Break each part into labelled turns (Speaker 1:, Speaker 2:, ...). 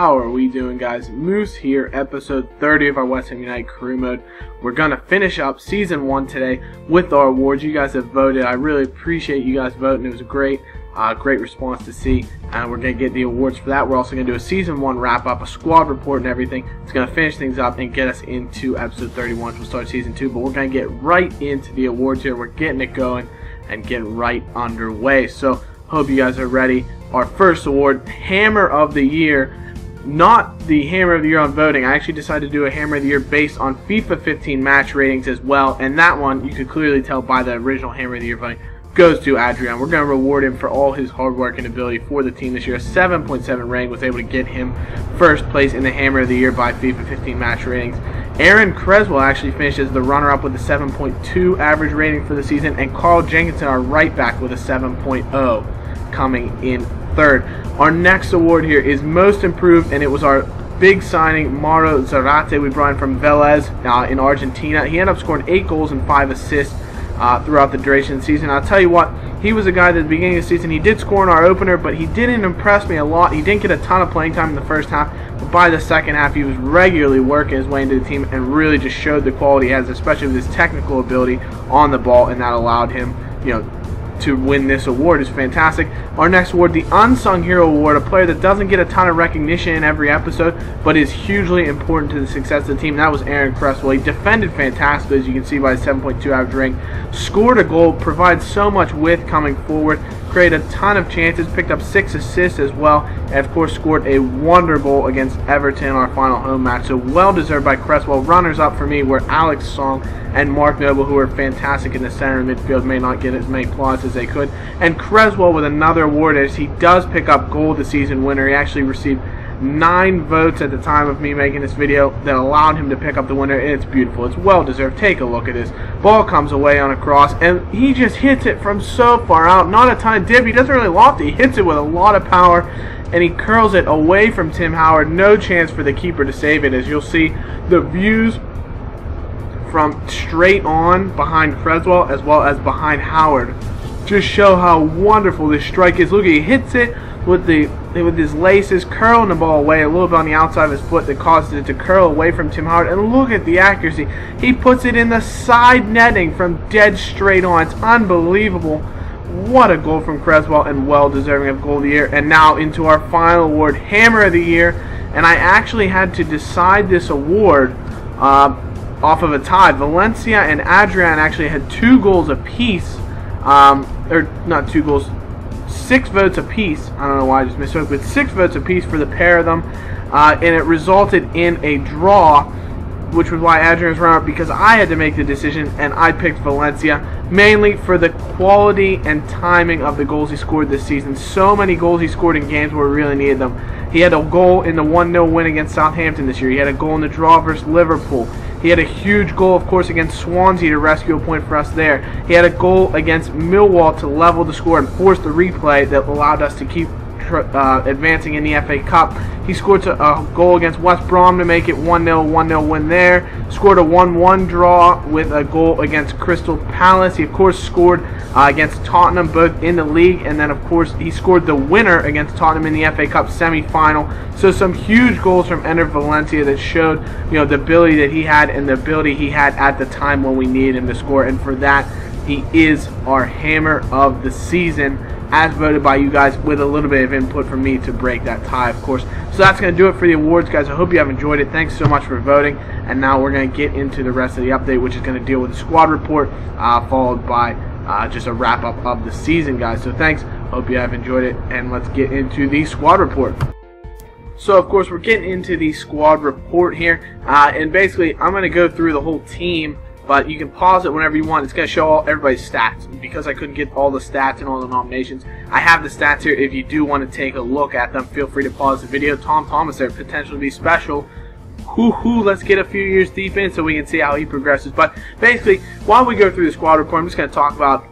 Speaker 1: How are we doing, guys? Moose here, episode 30 of our West Ham United career mode. We're going to finish up season 1 today with our awards. You guys have voted. I really appreciate you guys voting. It was a great response to see, and we're going to get the awards for that. We're also going to do a season 1 wrap up, a squad report and everything. It's going to finish things up and get us into episode 31, which will start season 2, but we're going to get right into the awards here. We're getting it going and getting right underway. So hope you guys are ready. Our first award, Hammer of the Year. Not the Hammer of the Year on voting. I actually decided to do a Hammer of the Year based on FIFA 15 match ratings as well. And that one, you could clearly tell by the original Hammer of the Year voting, goes to Adrian. We're going to reward him for all his hard work and ability for the team this year. A 7.7 rating was able to get him first place in the Hammer of the Year by FIFA 15 match ratings. Aaron Creswell actually finished as the runner-up with a 7.2 average rating for the season. And Carl Jenkinson, our right back, with a 7.0. coming in third. Our next award here is Most Improved, and it was our big signing, Mauro Zarate. We brought him from Vélez in Argentina. He ended up scoring 8 goals and 5 assists throughout the duration of the season. I'll tell you what, he was a guy that at the beginning of the season, he did score in our opener, but he didn't impress me a lot. He didn't get a ton of playing time in the first half, but by the second half, he was regularly working his way into the team and really just showed the quality he has, especially with his technical ability on the ball, and that allowed him, to win this award. Is fantastic. Our next award, the Unsung Hero Award, a player that doesn't get a ton of recognition in every episode, but is hugely important to the success of the team. That was Aaron Creswell. He defended fantastically, as you can see by his 7.2 average rating. Scored a goal, provides so much width coming forward, created a ton of chances, picked up 6 assists as well, and of course scored a wonder goal against Everton, our final home match. So well deserved by Creswell. Runners up for me were Alex Song and Mark Noble, who are fantastic in the center and midfield, may not get as many applause as they could. And Creswell with another award, as he does pick up goal of the season winner. He actually received 9 votes at the time of me making this video that allowed him to pick up the winner. It's beautiful. It's well deserved. Take a look at this. Ball comes away on a cross, and he just hits it from so far out. Not a ton of dip. He doesn't really loft it. He hits it with a lot of power, and he curls it away from Tim Howard. No chance for the keeper to save it. As you'll see, the views from straight on behind Creswell as well as behind Howard just show how wonderful this strike is. Look, he hits it with his laces, curling the ball away a little bit on the outside of his foot that causes it to curl away from Tim Howard. And look at the accuracy. He puts it in the side netting from dead straight on. It's unbelievable. What a goal from Creswell, and well deserving of Goal of the Year. And now into our final award, Hammer of the Year. And I actually had to decide this award off of a tie. Valencia and Adrian actually had 2 goals apiece. Or not 2 goals, 6 votes apiece. I don't know why I just misspoke, but 6 votes apiece for the pair of them, and it resulted in a draw, which was why Adrian was runner-up, because I had to make the decision, and I picked Valencia, mainly for the quality and timing of the goals he scored this season. So many goals he scored in games where we really needed them. He had a goal in the 1-0 win against Southampton this year. He had a goal in the draw versus Liverpool. He had a huge goal, of course, against Swansea to rescue a point for us there. He had a goal against Millwall to level the score and force the replay that allowed us to keep advancing in the FA Cup. He scored a goal against West Brom to make it 1-0 win there. Scored a 1-1 draw with a goal against Crystal Palace. He, of course, scored against Tottenham, both in the league, and then, of course, he scored the winner against Tottenham in the FA Cup semi-final. So some huge goals from Ender Valencia that showed, the ability that he had and the ability he had at the time when we needed him to score. And for that, he is our Hammer of the Season, as voted by you guys, with a little bit of input from me to break that tie, of course. So that's going to do it for the awards, guys. I hope you have enjoyed it. Thanks so much for voting. And now we're going to get into the rest of the update, which is going to deal with the squad report, followed by just a wrap-up of the season, guys. So thanks. Hope you have enjoyed it. And let's get into the squad report. So, of course, we're getting into the squad report here. And basically, I'm going to go through the whole team, but you can pause it whenever you want. It's going to show everybody's stats. Because I couldn't get all the stats and all the nominations, I have the stats here. If you do want to take a look at them, feel free to pause the video. Tom Thomas there, potentially be special. Let's get a few years deep in so we can see how he progresses. But basically, while we go through the squad report, I'm just going to talk about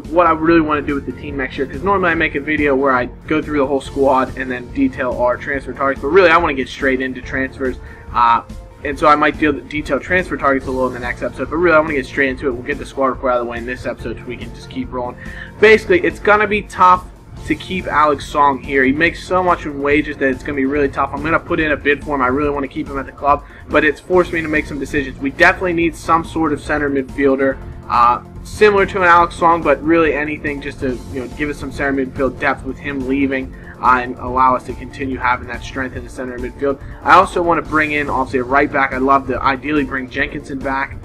Speaker 1: what I really want to do with the team next year. Because normally I make a video where I go through the whole squad and then detail our transfer targets. But really, I want to get straight into transfers. And so I might detail transfer targets a little in the next episode, but really I want to get straight into it. We'll get the squad report out of the way in this episode so we can just keep rolling. Basically, it's going to be tough to keep Alex Song here. He makes so much in wages that it's going to be really tough. I'm going to put in a bid for him. I really want to keep him at the club, but it's forced me to make some decisions. We definitely need some sort of center midfielder, similar to an Alex Song, but really anything just to give us some center midfield depth with him leaving. And allow us to continue having that strength in the center of midfield. I also want to bring in, obviously, a right back. I'd love to ideally bring Jenkinson back,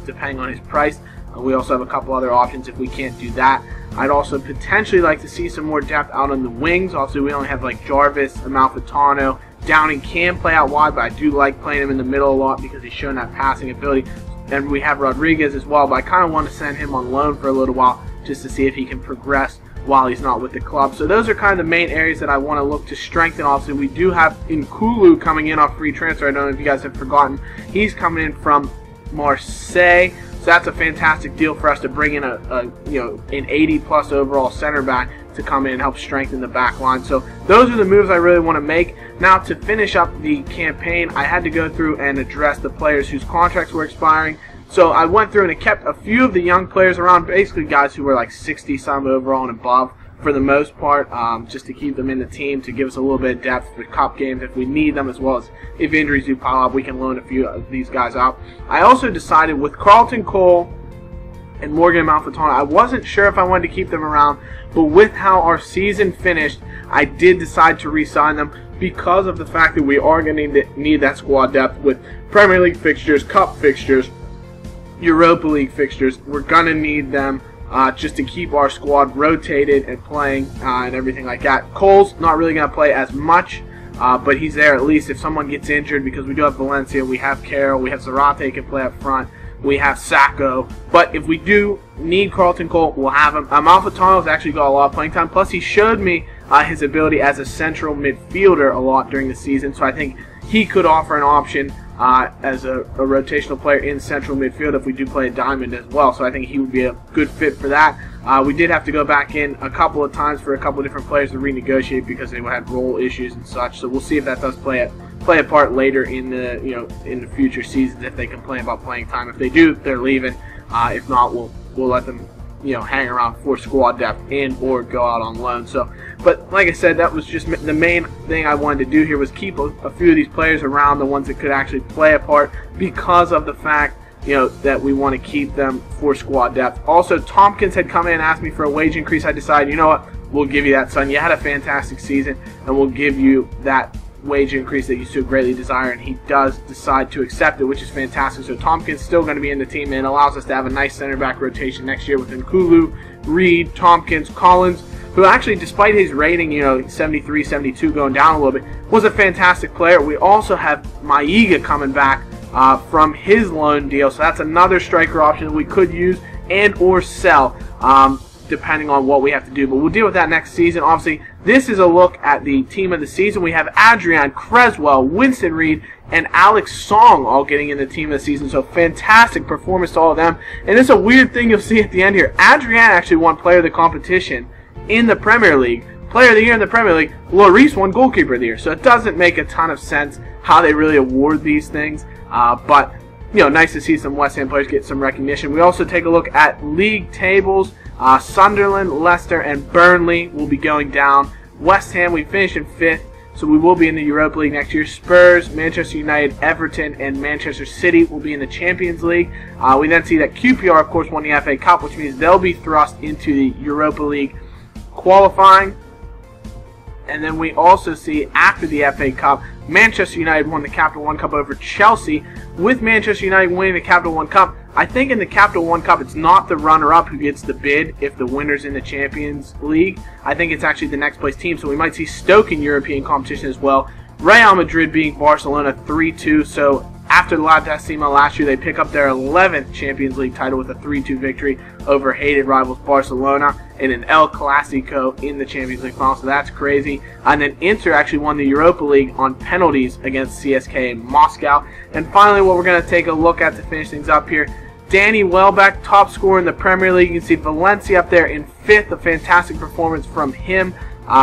Speaker 1: depending on his price. We also have a couple other options if we can't do that. I'd also potentially like to see some more depth out on the wings. Obviously, we only have like Jarvis, Amalfitano. Downing can play out wide, but I do like playing him in the middle a lot because he's shown that passing ability. And we have Rodriguez as well, but I kind of want to send him on loan for a little while just to see if he can progress while he's not with the club. So those are kind of the main areas that I want to look to strengthen. Obviously, we do have Nkulu coming in off free transfer. I don't know if you guys have forgotten. He's coming in from Marseille. So that's a fantastic deal for us to bring in an 80+ overall center back to come in and help strengthen the back line. So those are the moves I really want to make. Now, to finish up the campaign, I had to go through and address the players whose contracts were expiring. So I went through and I kept a few of the young players around, basically guys who were like 60-some overall and above for the most part, just to keep them in the team, to give us a little bit of depth for cup games if we need them, as well as if injuries do pile up, we can loan a few of these guys out. I also decided with Carlton Cole and Morgan Amalfitano, I wasn't sure if I wanted to keep them around, but with how our season finished, I did decide to re-sign them because of the fact that we are going to need that squad depth with Premier League fixtures, cup fixtures, Europa League fixtures. We're going to need them just to keep our squad rotated and playing and everything like that. Cole's not really going to play as much, but he's there at least if someone gets injured, because we do have Valencia, we have Carroll, we have Zarate can play up front, we have Sacco. But if we do need Carlton Cole, we'll have him. Amalfitano's actually got a lot of playing time, plus he showed me his ability as a central midfielder a lot during the season, so I think he could offer an option as a rotational player in central midfield if we do play a diamond as well. So I think he would be a good fit for that. We did have to go back in a couple of times for a couple of different players to renegotiate because they had role issues and such. So we'll see if that does play a part later in the in the future seasons if they complain about playing time. If they do, they're leaving. If not, we'll let them hang around for squad depth and or go out on loan. So, but like I said, that was just the main thing I wanted to do here, was keep a few of these players around, the ones that could actually play a part, because of the fact that we want to keep them for squad depth. Also, Tompkins had come in and asked me for a wage increase. I decided, you know what, we'll give you that, son. You had a fantastic season, and we'll give you that wage increase that you so greatly desire, and he does decide to accept it, which is fantastic. So Tompkins still going to be in the team, and it allows us to have a nice center back rotation next year with Nkulu, Reed, Tompkins, Collins, who actually, despite his rating, 73, 72, going down a little bit, was a fantastic player. We also have Maiga coming back from his loan deal, so that's another striker option that we could use and or sell, depending on what we have to do. But we'll deal with that next season. Obviously, this is a look at the team of the season. We have Adrian, Creswell, Winston Reed, and Alex Song all getting in the team of the season. So fantastic performance to all of them. And it's a weird thing you'll see at the end here. Adrian actually won player of the competition in the Premier League. Player of the year in the Premier League. Lloris won goalkeeper of the year. So it doesn't make a ton of sense how they really award these things. But nice to see some West Ham players get some recognition. We also take a look at league tables. Sunderland, Leicester, and Burnley will be going down. West Ham, we finished in 5th, so we will be in the Europa League next year. Spurs, Manchester United, Everton, and Manchester City will be in the Champions League. We then see that QPR, of course, won the FA Cup, which means they'll be thrust into the Europa League qualifying. And then we also see, after the FA Cup, Manchester United won the Capital One Cup over Chelsea. With Manchester United winning the Capital One Cup, I think in the Capital One Cup, it's not the runner-up who gets the bid if the winner's in the Champions League. I think it's actually the next place team, so we might see Stoke in European competition as well. Real Madrid beating Barcelona 3-2, so after La Decima last year, they pick up their 11th Champions League title with a 3-2 victory over hated rivals Barcelona in an El Clasico in the Champions League final, so that's crazy. And then Inter actually won the Europa League on penalties against CSKA in Moscow. And finally, what we're going to take a look at to finish things up here, Danny Welbeck, top scorer in the Premier League. You can see Valencia up there in 5th, a fantastic performance from him.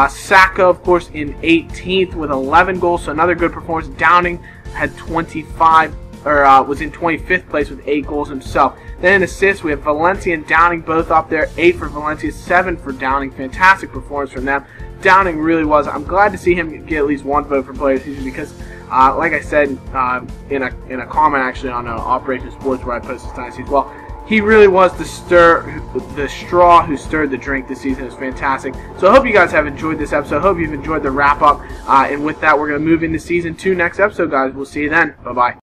Speaker 1: Sacco, of course, in 18th with 11 goals, so another good performance. Downing had 25 was in 25th place with 8 goals himself. Then in assists, we have Valencia and Downing both up there. 8 for Valencia, 7 for Downing. Fantastic performance from them. Downing really was. I'm glad to see him get at least 1 vote for Player of the Season because, like I said in a comment actually on Operation Sports where I posted Dynasty as well, he really was the straw who stirred the drink this season. It was fantastic. So I hope you guys have enjoyed this episode. I hope you've enjoyed the wrap-up. And with that, we're going to move into Season 2 next episode, guys. We'll see you then. Bye-bye.